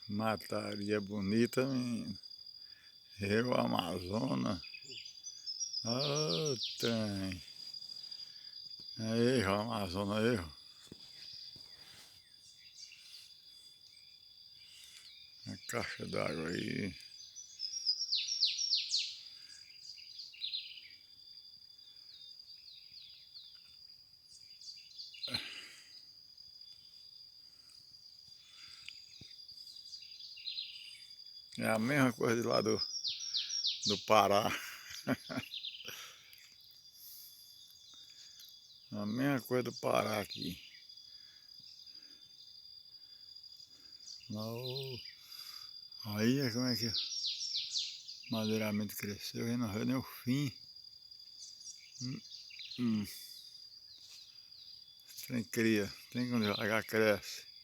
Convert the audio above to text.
Mataria bonita, menino. Rio Amazonas. Ô, trem. Aí, Rio Amazonas, aí. A caixa d'água aí. É a mesma coisa de lá do Pará. A mesma coisa do Pará aqui. Oh, aí é como é que o madeiramento cresceu e não viu nem o fim. Hum, hum. Tem cria, tem quando devagar cresce.